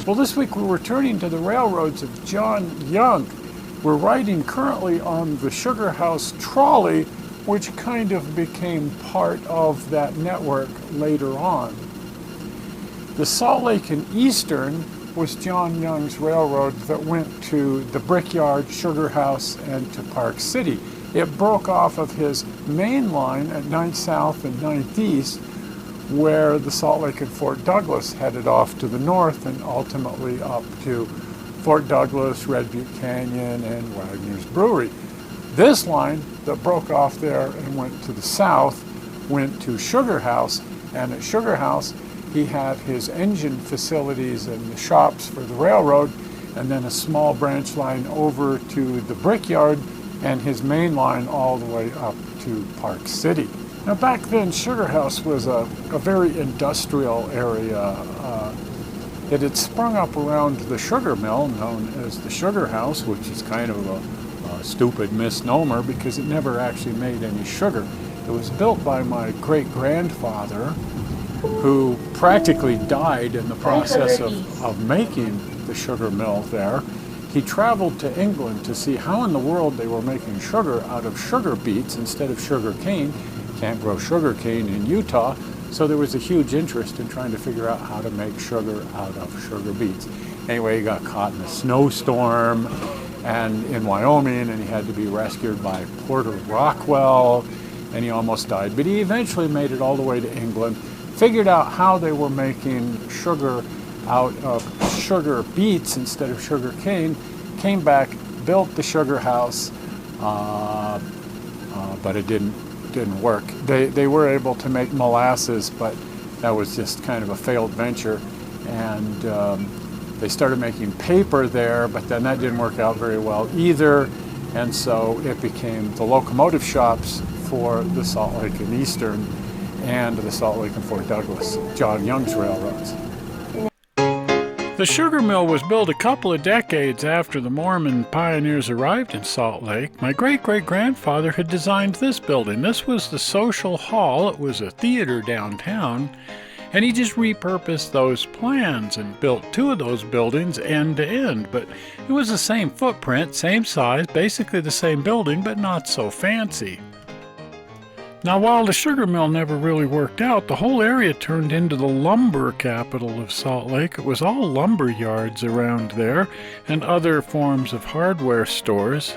Well, this week we're returning to the railroads of John Young. We're riding currently on the Sugarhouse Trolley, which kind of became part of that network later on. The Salt Lake and Eastern was John Young's railroad that went to the Brickyard, Sugarhouse, and to Park City. It broke off of his main line at 9th South and 9th East, where the Salt Lake and Fort Douglas headed off to the north and ultimately up to Fort Douglas, Red Butte Canyon, and Wagner's Brewery. This line that broke off there and went to the south went to Sugarhouse, and at Sugarhouse he had his engine facilities and the shops for the railroad, and then a small branch line over to the Brickyard and his main line all the way up to Park City. Now back then, Sugarhouse was a very industrial area. It had sprung up around the sugar mill known as the Sugarhouse, which is kind of a stupid misnomer because it never actually made any sugar. It was built by my great-grandfather, who practically died in the process of making the sugar mill there. He traveled to England to see how in the world they were making sugar out of sugar beets instead of sugar cane. Can't grow sugar cane in Utah, so there was a huge interest in trying to figure out how to make sugar out of sugar beets. Anyway, he got caught in a snowstorm and in Wyoming, and he had to be rescued by Porter Rockwell, and he almost died. But he eventually made it all the way to England, figured out how they were making sugar out of sugar beets instead of sugar cane, came back, built the sugar house, but it didn't work. They were able to make molasses, but that was just kind of a failed venture, and they started making paper there, but then that didn't work out very well either, and so it became the locomotive shops for the Salt Lake and Eastern and the Salt Lake and Fort Douglas, John Young's railroads. The sugar mill was built a couple of decades after the Mormon pioneers arrived in Salt Lake. My great-great-grandfather had designed this building. This was the social hall. It was a theater downtown, and he just repurposed those plans and built two of those buildings end to end. But it was the same footprint, same size, basically the same building, but not so fancy. Now, while the sugar mill never really worked out, the whole area turned into the lumber capital of Salt Lake. It was all lumber yards around there and other forms of hardware stores.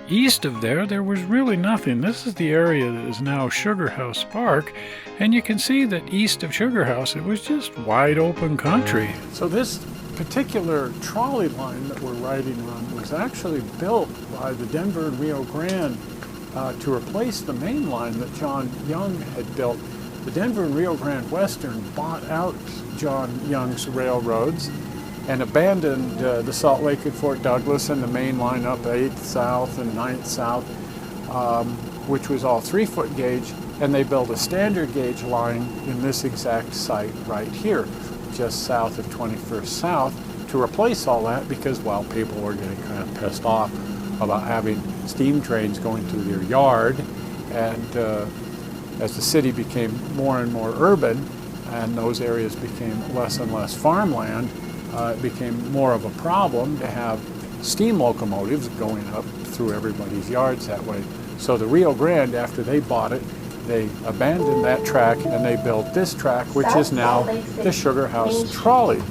East of there was really nothing. This is the area that is now Sugarhouse Park, and you can see that east of Sugarhouse, it was just wide open country. So this particular trolley line that we're riding on was actually built by the Denver and Rio Grande to replace the main line that John Young had built. The Denver and Rio Grande Western bought out John Young's railroads and abandoned the Salt Lake and Fort Douglas and the main line up 8th South and 9th South, which was all 3-foot gauge, and they built a standard gauge line in this exact site right here, just south of 21st South, to replace all that because, well, people were getting kind of pissed off about having steam trains going through their yard, and as the city became more and more urban and those areas became less and less farmland, it became more of a problem to have steam locomotives going up through everybody's yards that way. So the Rio Grande, after they bought it, they abandoned that track and they built this track, which is now the Sugarhouse Trolley.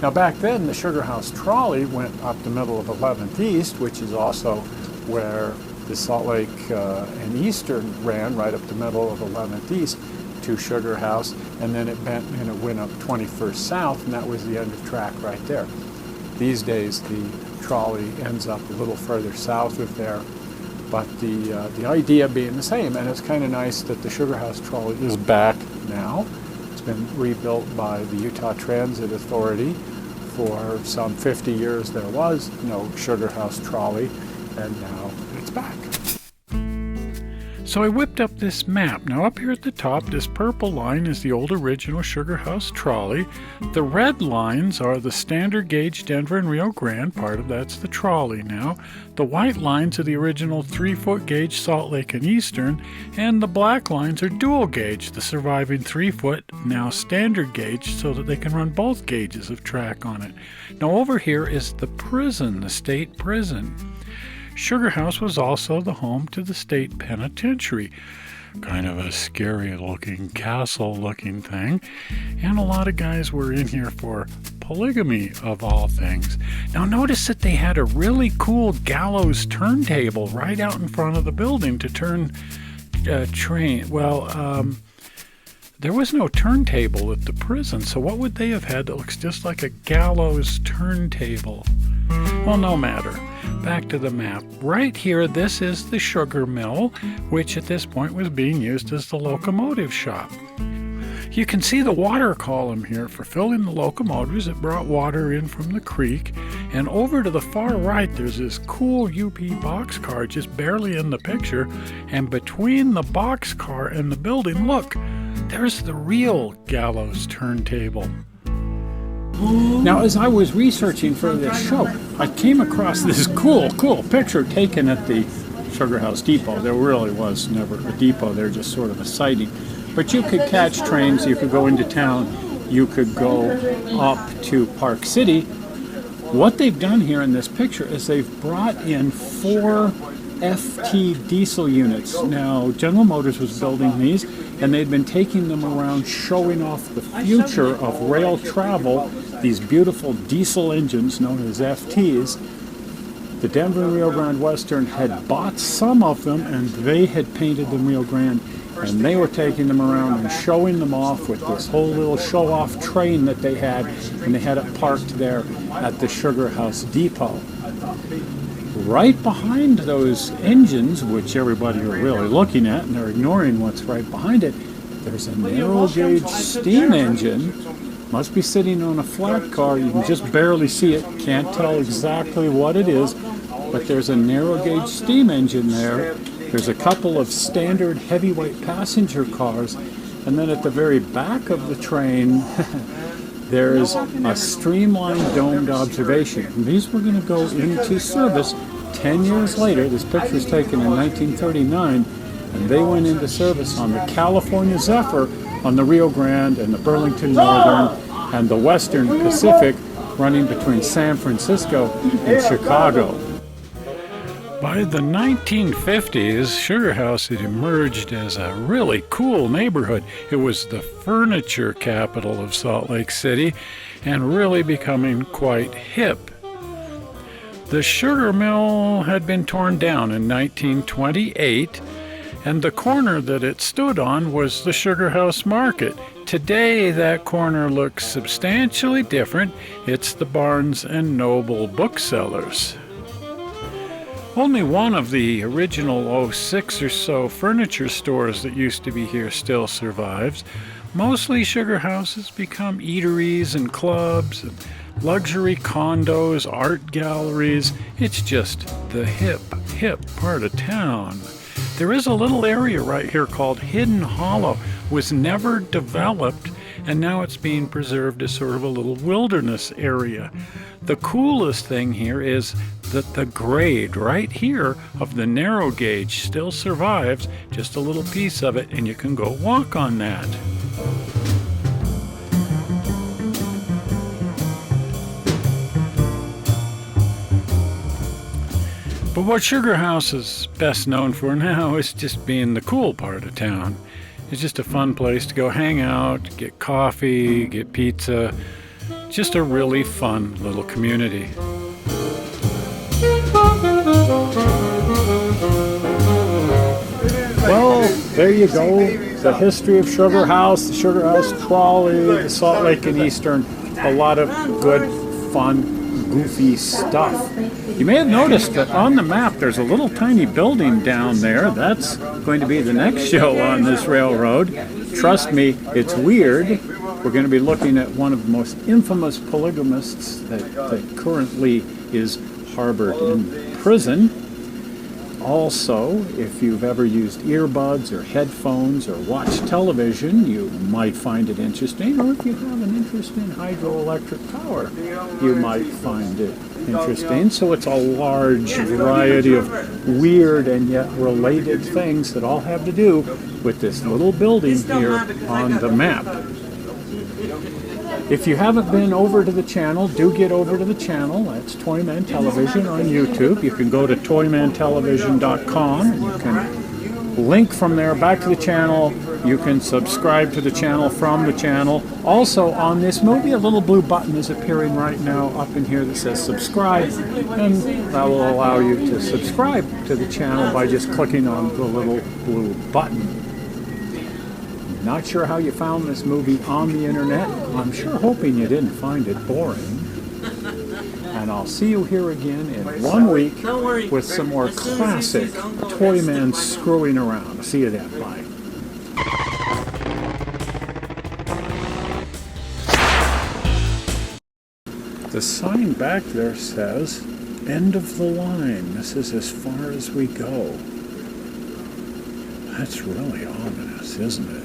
Now back then, the Sugarhouse Trolley went up the middle of 11th East, which is also where the Salt Lake and Eastern ran, right up the middle of 11th East to Sugarhouse, and then it bent and it went up 21st South, and that was the end of track right there. These days, the trolley ends up a little further south of there, but the idea being the same, and it's kind of nice that the Sugarhouse Trolley is back now. It's been rebuilt by the Utah Transit Authority. For some 50 years there was no Sugarhouse Trolley, and now it's back. So I whipped up this map. Now up here at the top, this purple line is the old original Sugarhouse Trolley. The red lines are the standard gauge Denver and Rio Grande, part of that's the trolley now. The white lines are the original 3-foot gauge Salt Lake and Eastern, and the black lines are dual gauge, the surviving 3-foot, now standard gauge, so that they can run both gauges of track on it. Now over here is the prison, the state prison. Sugarhouse was also the home to the state penitentiary. Kind of a scary looking castle looking thing. And a lot of guys were in here for polygamy of all things. Now notice that they had a really cool gallows turntable right out in front of the building to turn train. Well, there was no turntable at the prison, so what would they have had that looks just like a gallows turntable? Well, no matter. Back to the map. Right here, this is the sugar mill, which at this point was being used as the locomotive shop. You can see the water column here for filling the locomotives. It brought water in from the creek. And over to the far right, there's this cool UP boxcar just barely in the picture. And between the boxcar and the building, look, there's the real gallows turntable. Now, as I was researching for this show, I came across this cool picture taken at the Sugarhouse Depot. There really was never a depot there, just sort of a sighting. But you could catch trains, you could go into town, you could go up to Park City. What they've done here in this picture is they've brought in 4 FT diesel units. Now, General Motors was building these, and they'd been taking them around showing off the future of rail travel. These beautiful diesel engines known as FTs. The Denver and Rio Grande Western had bought some of them, and they had painted them Rio Grande, and they were taking them around and showing them off with this whole little show-off train that they had, and they had it parked there at the Sugarhouse Depot. Right behind those engines, which everybody are really looking at, and they're ignoring what's right behind it, there's a narrow gauge steam engine. Must be sitting on a flat car. You can just barely see it. Can't tell exactly what it is, but there's a narrow gauge steam engine there. There's a couple of standard heavyweight passenger cars, and then at the very back of the train, there's a streamlined domed observation. And these were going to go into service 10 years later. This picture was taken in 1939, and they went into service on the California Zephyr on the Rio Grande and the Burlington Northern and the Western Pacific, running between San Francisco and Chicago. By the 1950s, Sugarhouse had emerged as a really cool neighborhood. It was the furniture capital of Salt Lake City and really becoming quite hip. The sugar mill had been torn down in 1928, and the corner that it stood on was the Sugarhouse Market. Today, that corner looks substantially different. It's the Barnes and Noble booksellers. Only one of the original 6 or so furniture stores that used to be here still survives. Mostly Sugarhouse has become eateries and clubs and luxury condos, art galleries. It's just the hip part of town. There is a little area right here called Hidden Hollow. Was never developed, and now it's being preserved as sort of a little wilderness area. The coolest thing here is that the grade right here of the narrow gauge still survives, just a little piece of it, and you can go walk on that. But what Sugarhouse is best known for now is just being the cool part of town. It's just a fun place to go hang out, get coffee, get pizza. Just a really fun little community. Well, there you go. The history of Sugarhouse, the Sugarhouse Trolley, the Salt Lake and Eastern. A lot of good, fun, goofy stuff. You may have noticed that on the map there's a little tiny building down there. That's going to be the next show on this railroad. Trust me, it's weird. We're going to be looking at one of the most infamous polygamists that currently is harbored in prison. Also, if you've ever used earbuds or headphones or watched television, you might find it interesting. Or if you have an interest in hydroelectric power, you might find it interesting. So it's a large variety of weird and yet related things that all have to do with this little building here on the map. If you haven't been over to the channel, do get over to the channel. That's Toyman Television on YouTube. You can go to toymantelevision.com and you can link from there back to the channel. You can subscribe to the channel from the channel. Also on this movie, a little blue button is appearing right now up in here that says subscribe, and that will allow you to subscribe to the channel by just clicking on the little blue button. Not sure how you found this movie on the internet. I'm sure hoping you didn't find it boring. And I'll see you here again in 1 week with some more classic Toyman screwing around. See you then. Bye. The sign back there says, "End of the line. This is as far as we go." That's really ominous, isn't it?